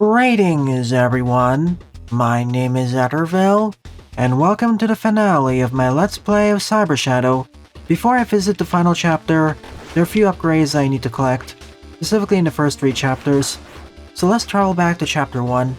Greetings, everyone. My name is Etterville, and welcome to the finale of my Let's Play of Cyber Shadow. Before I visit the final chapter, there are a few upgrades I need to collect, specifically in the first 3 chapters. So let's travel back to chapter 1.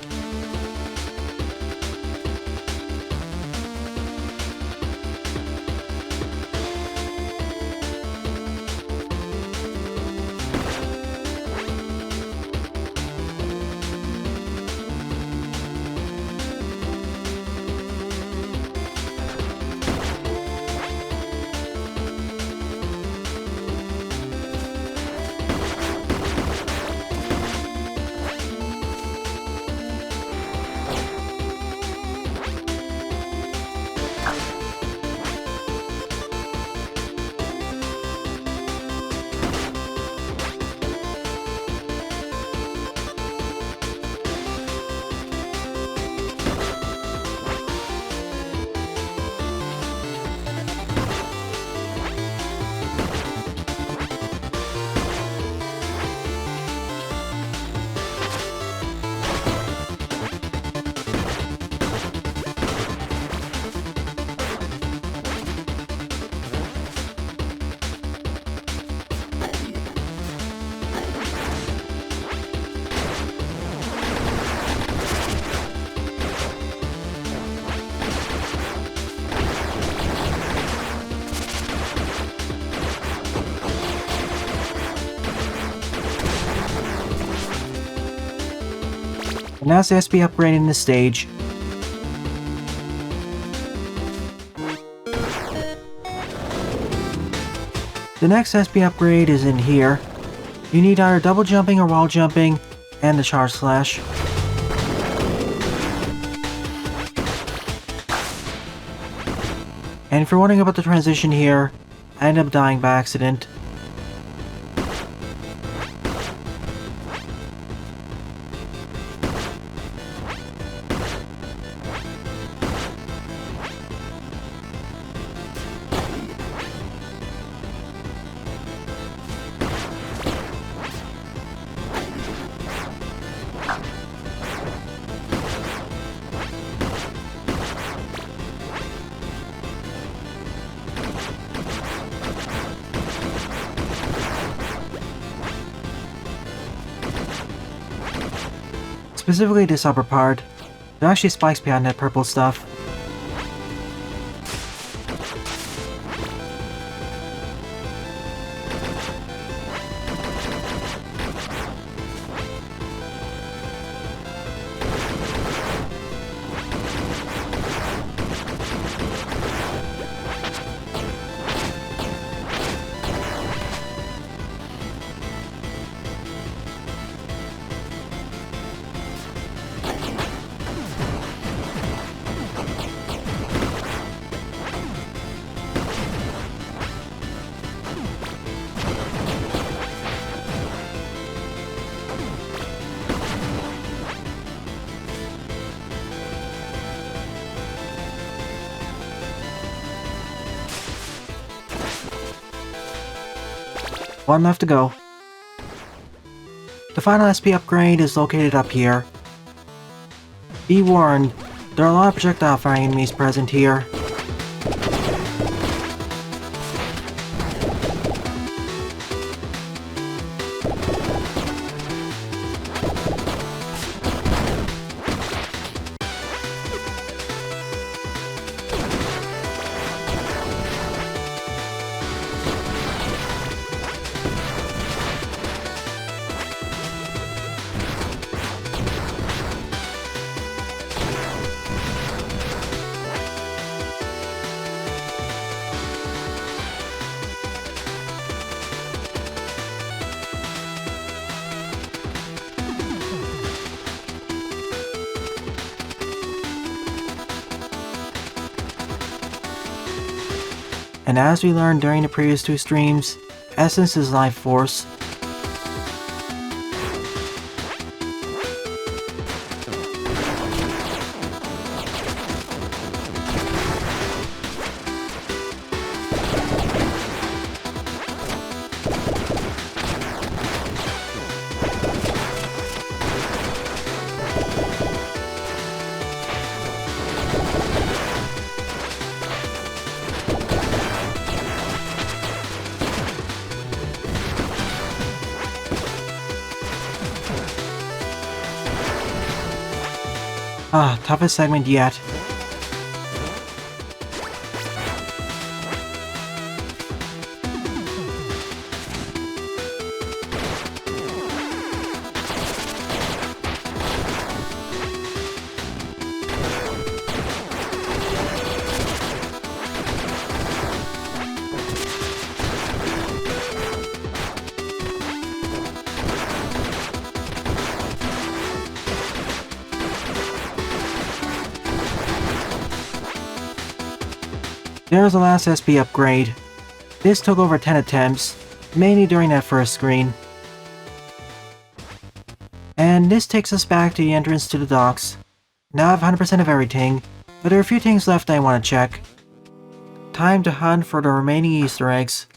And that's the SP upgrade in this stage. The next SP upgrade is in here. You need either double jumping or wall jumping, and the charge slash. And if you're wondering about the transition here, I ended up dying by accident. Specifically this upper part. There are actually spikes behind that purple stuff. One left to go. The final SP upgrade is located up here. Be warned, there are a lot of projectile firing enemies present here. And as we learned during the previous 2 streams, Essence is life force. Ah, toughest segment yet. There's the last SP upgrade. This took over 10 attempts, mainly during that first screen. And this takes us back to the entrance to the docks. Now I have 100% of everything, but there are a few things left I want to check. Time to hunt for the remaining Easter eggs.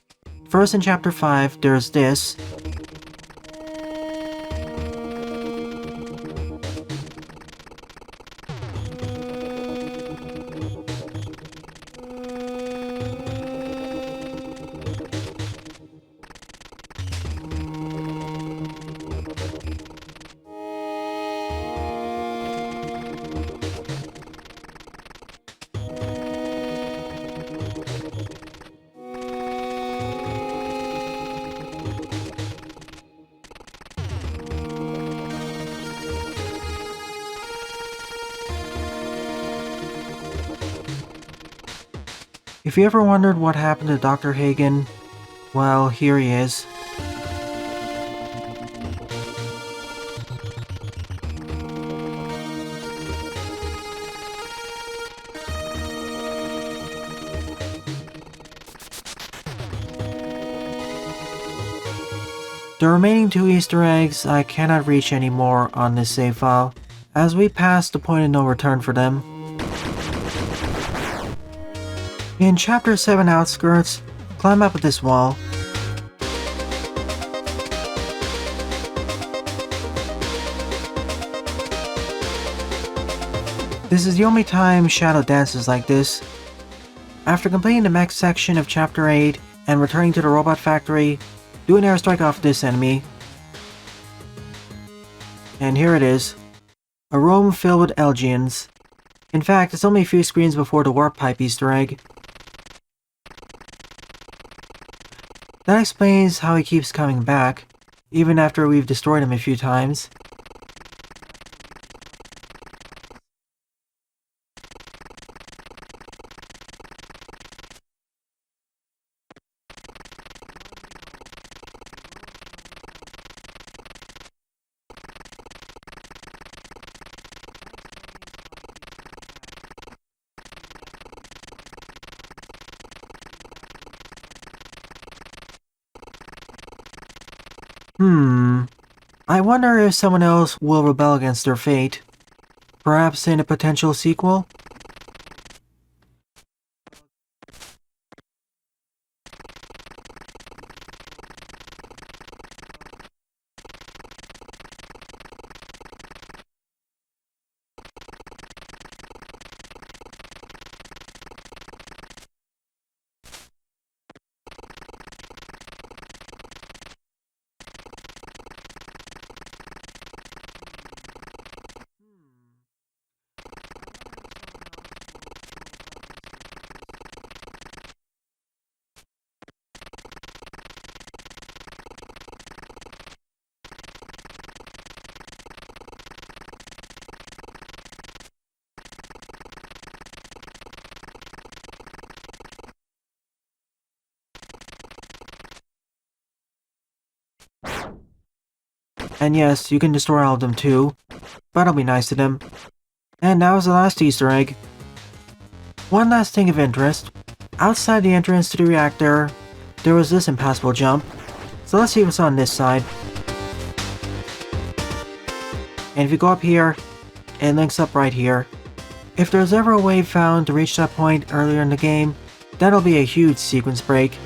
First in Chapter 5, there's this. If you ever wondered what happened to Dr. Hagen, well, here he is. The remaining 2 Easter eggs I cannot reach anymore on this save file, as we passed the point of no return for them. In Chapter 7 Outskirts, climb up this wall. This is the only time Shadow dances like this. After completing the mech section of Chapter 8 and returning to the robot factory, do an airstrike off this enemy. And here it is. A room filled with Elgians. In fact, it's only a few screens before the warp pipe Easter egg. That explains how he keeps coming back, even after we've destroyed him a few times. I wonder if someone else will rebel against their fate. Perhaps in a potential sequel? And yes, you can destroy all of them too, but I'll be nice to them. And that was the last Easter egg. One last thing of interest. Outside the entrance to the reactor, there was this impassable jump. So let's see what's on this side. And if you go up here, it links up right here. If there's ever a way found to reach that point earlier in the game, that'll be a huge sequence break.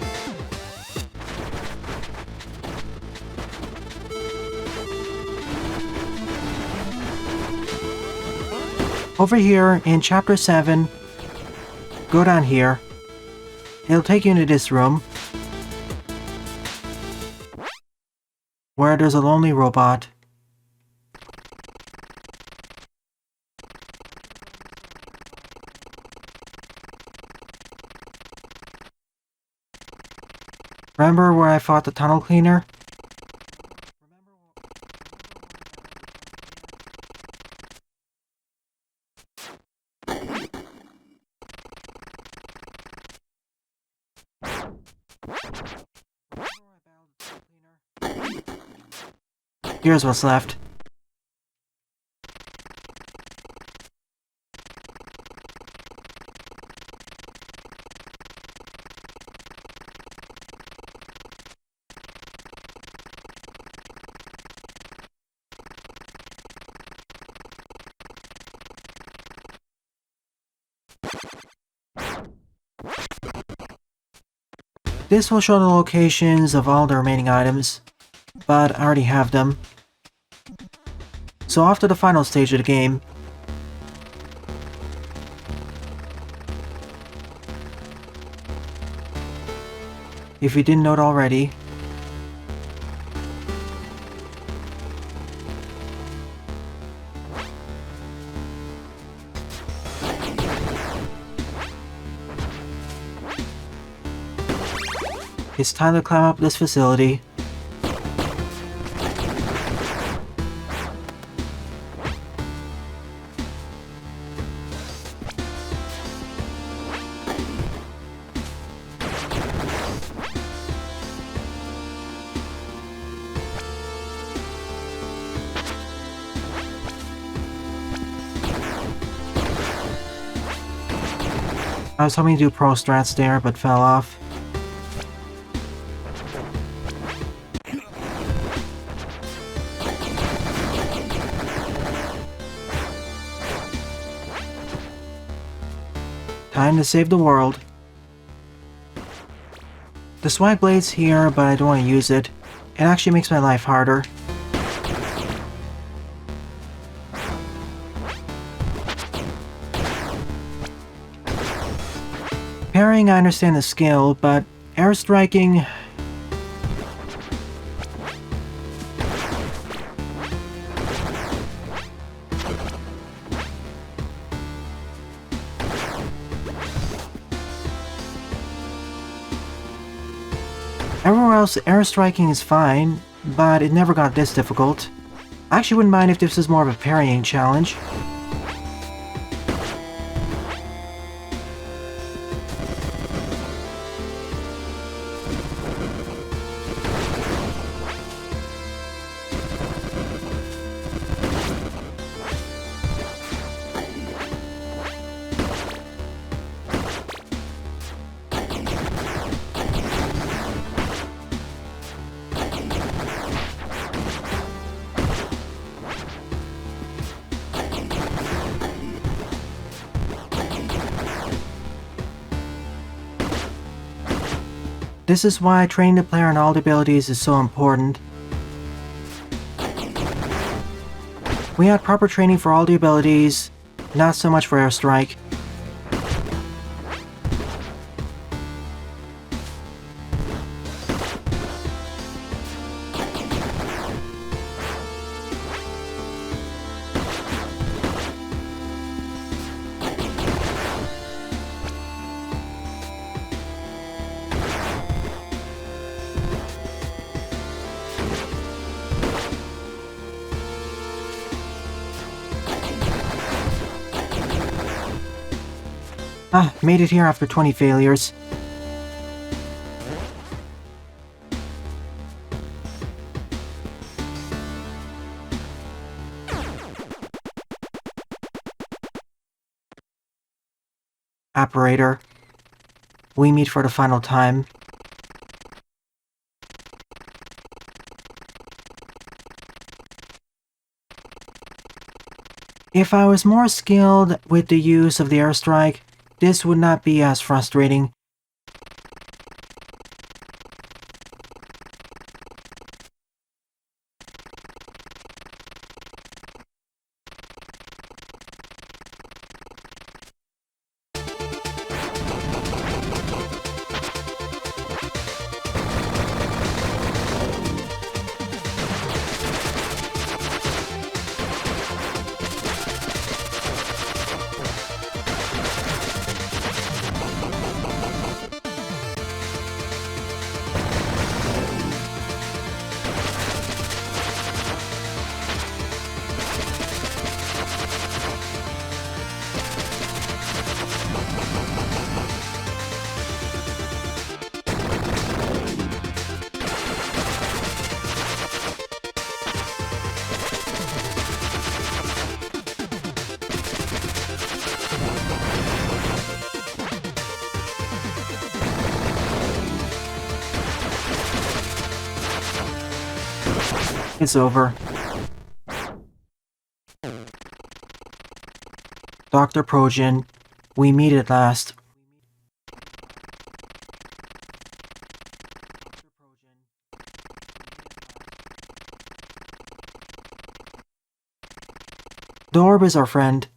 Over here in Chapter 7, go down here. It'll take you into this room, where there's a lonely robot. Remember where I fought the tunnel cleaner? Here's what's left. This will show the locations of all the remaining items, but I already have them. So off to the final stage of the game. If you didn't know it already, it's time to climb up this facility. I was hoping to do pro strats there, but fell off. Time to save the world. The swipe blade's here, but I don't want to use it. It actually makes my life harder. Parrying, I understand the skill, but airstriking... Everywhere else, airstriking is fine, but it never got this difficult. I actually wouldn't mind if this was more of a parrying challenge. This is why training the player on all the abilities is so important. We had proper training for all the abilities, not so much for airstrike. Made it here after 20 failures. Operator, we meet for the final time. If I was more skilled with the use of the airstrike, this would not be as frustrating. It's over. Dr. Progen, we meet at last. The orb is our friend.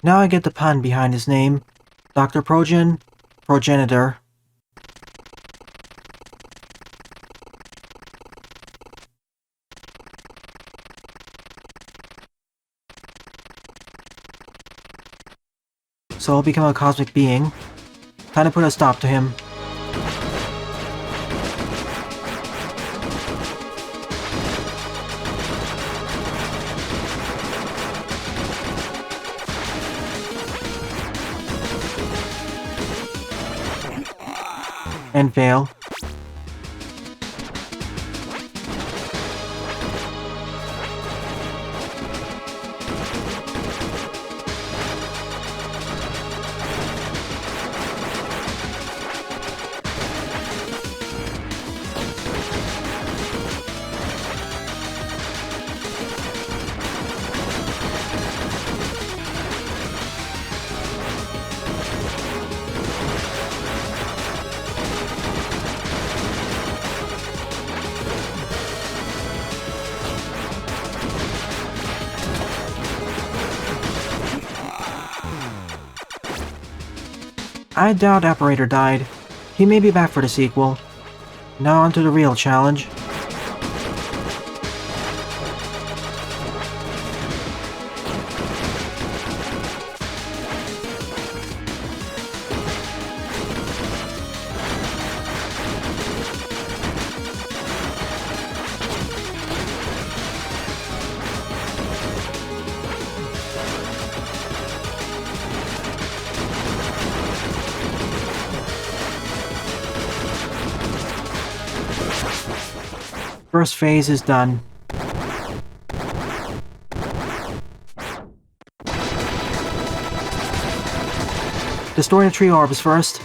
Now I get the pun behind his name. Dr. Progen, progenitor. So I'll become a cosmic being. Time to put a stop to him. And fail. I doubt Apparator died. He may be back for the sequel. Now on to the real challenge. First phase is done. Destroy the tree orbs first.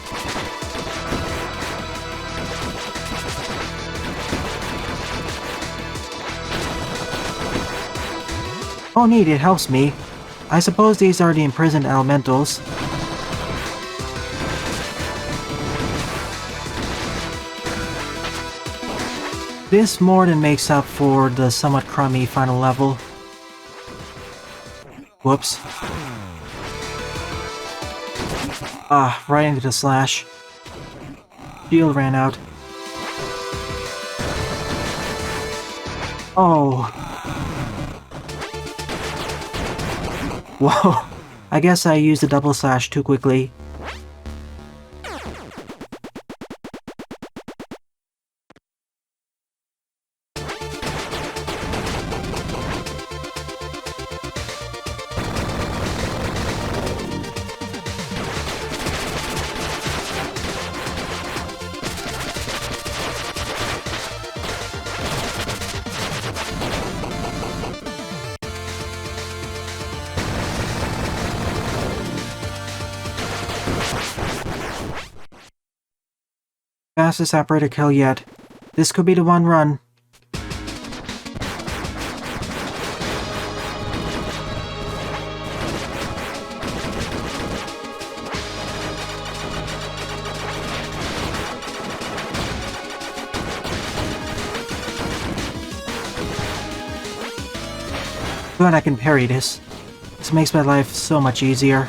Oh neat, it helps me. I suppose these are the imprisoned elementals. This more than makes up for the somewhat crummy final level. Whoops. Ah, right into the slash. Shield ran out. Oh. Whoa. I guess I used the double slash too quickly. Fastest operator kill yet. This could be the one run. Glad I can parry this. This makes my life so much easier.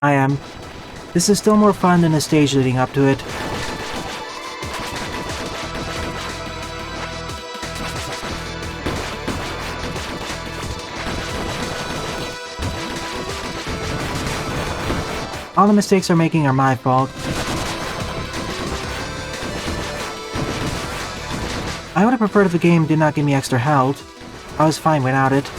I am. This is still more fun than the stage leading up to it. All the mistakes we're making are my fault. I would have preferred if the game did not give me extra health. I was fine without it.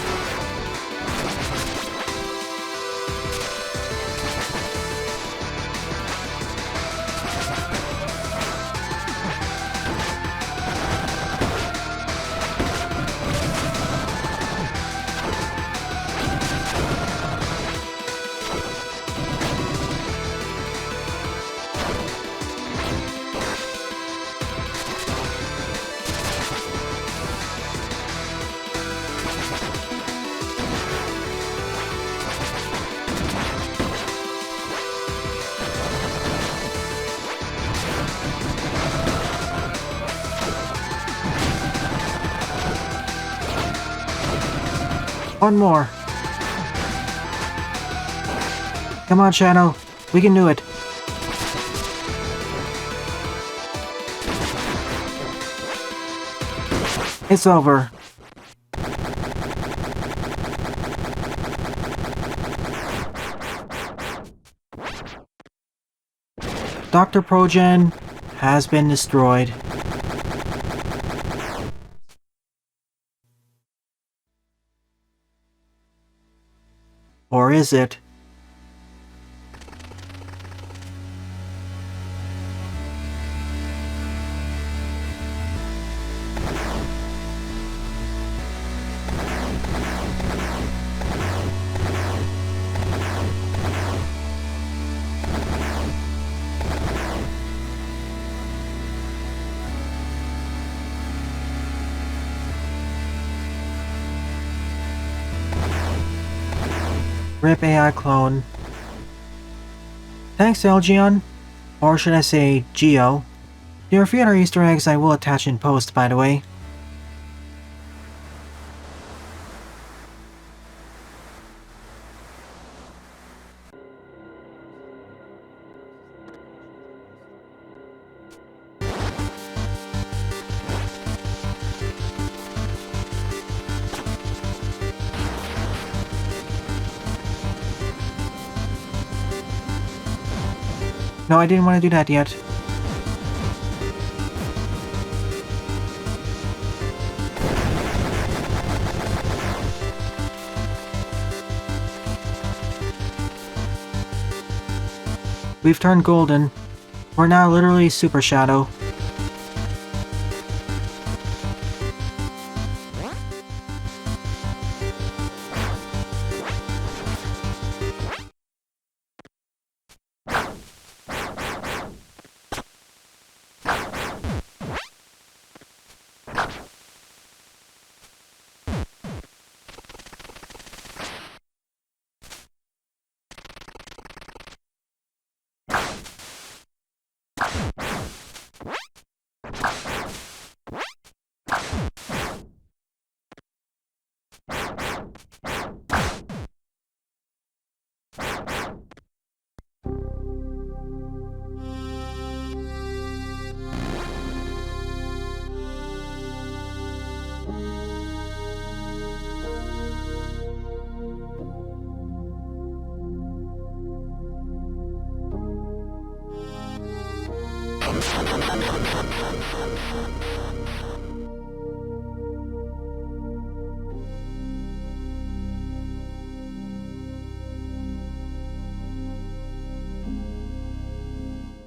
One more. Come on, Shadow. We can do it. It's over. Dr. Progen has been destroyed. Or is it? RIP AI clone. Thanks, Elgion. Or should I say, Geo. There are a few other Easter eggs I will attach in post, by the way. No, I didn't want to do that yet. We've turned golden. We're now literally Super Shadow.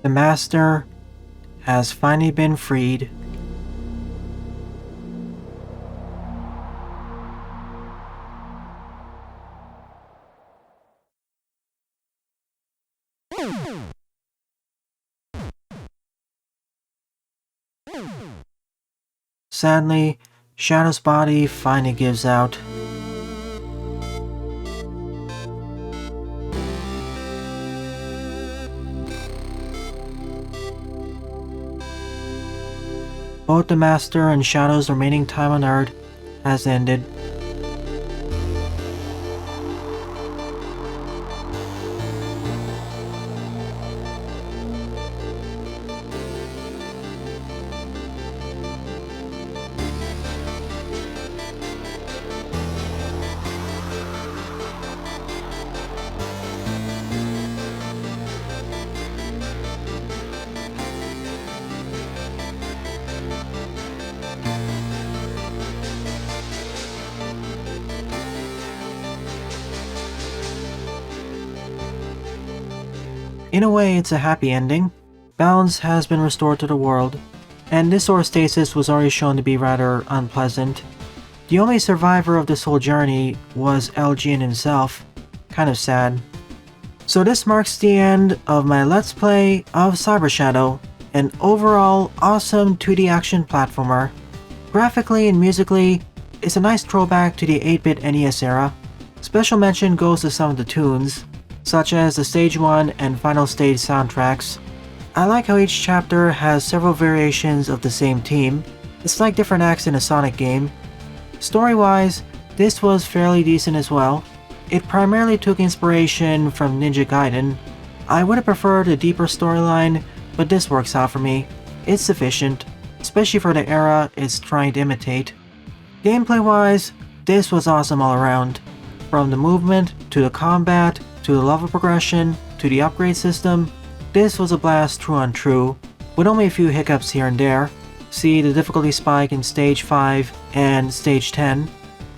The Master has finally been freed. Sadly, Shadow's body finally gives out. Both the Master and Shadow's remaining time on Earth has ended. In a way, it's a happy ending. Balance has been restored to the world, and this sort of stasis was already shown to be rather unpleasant. The only survivor of this whole journey was LGN himself. Kind of sad. So this marks the end of my Let's Play of Cyber Shadow, an overall awesome 2D action platformer. Graphically and musically, it's a nice throwback to the 8-bit NES era. Special mention goes to some of the tunes, such as the Stage 1 and Final Stage soundtracks. I like how each chapter has several variations of the same theme. It's like different acts in a Sonic game. Story-wise, this was fairly decent as well. It primarily took inspiration from Ninja Gaiden. I would have preferred a deeper storyline, but this works out for me. It's sufficient, especially for the era it's trying to imitate. Gameplay-wise, this was awesome all around. From the movement, to the combat, to the level progression, to the upgrade system, this was a blast true on true, with only a few hiccups here and there. See the difficulty spike in Stage 5 and Stage 10.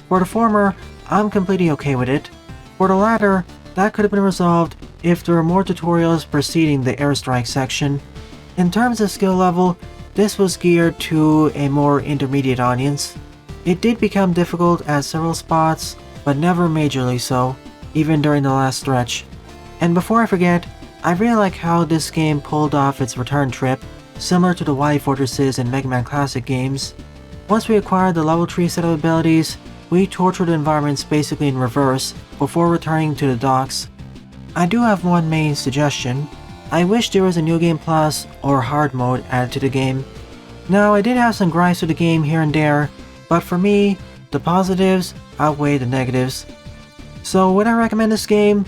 For the former, I'm completely okay with it. For the latter, that could have been resolved if there were more tutorials preceding the airstrike section. In terms of skill level, this was geared to a more intermediate audience. It did become difficult at several spots, but never majorly so, even during the last stretch. And before I forget, I really like how this game pulled off its return trip, similar to the Wily Fortresses and Mega Man Classic games. Once we acquired the level tree set of abilities, we tortured the environments basically in reverse before returning to the docks. I do have one main suggestion. I wish there was a New Game Plus or hard mode added to the game. Now, I did have some gripes with the game here and there, but for me, the positives outweigh the negatives. So would I recommend this game?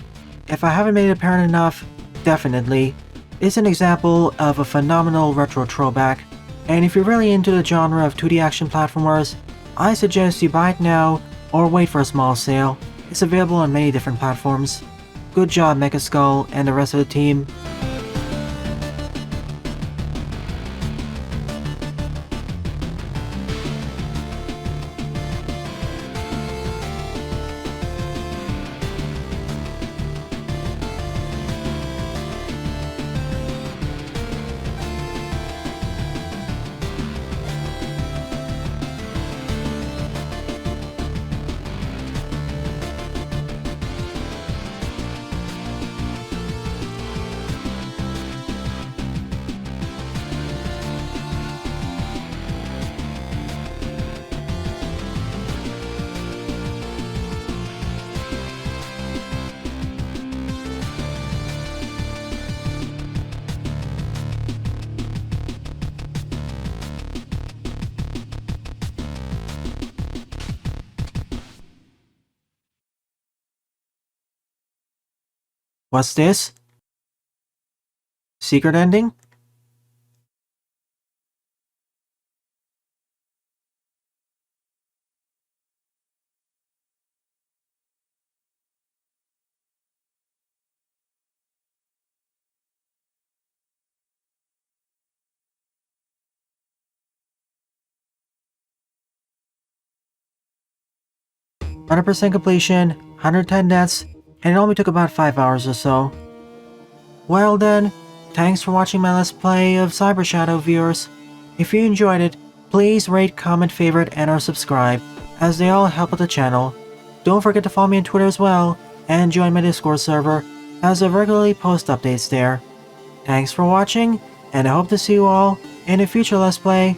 If I haven't made it apparent enough, definitely. It's an example of a phenomenal retro throwback, and if you're really into the genre of 2D action platformers, I suggest you buy it now or wait for a small sale. It's available on many different platforms. Good job, Mecha Skull and the rest of the team. What's this? Secret ending? "100% completion, 110 deaths, and it only took about 5 hours or so." Well then, thanks for watching my Let's Play of Cyber Shadow, viewers. If you enjoyed it, please rate, comment, favorite, and or subscribe, as they all help with the channel. Don't forget to follow me on Twitter as well, and join my Discord server, as I regularly post updates there. Thanks for watching, and I hope to see you all in a future Let's Play